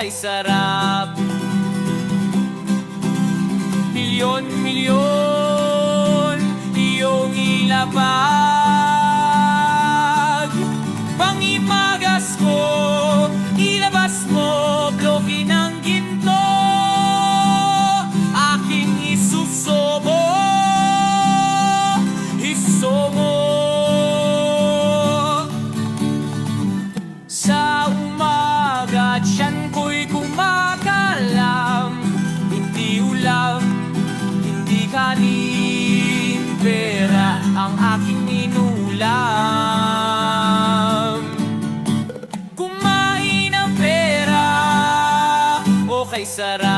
kay sarap. Milyon-milyon iyong ilapag. Pangimagas ko, ilabas mo, bloke ng ginto. Aking isusobo, isomo. Sa umaga, tiyan ko'y kumakalam. Hindi ulam, hindi kanin, pera ang aking inulam. Kumain ng pera o kay sarap.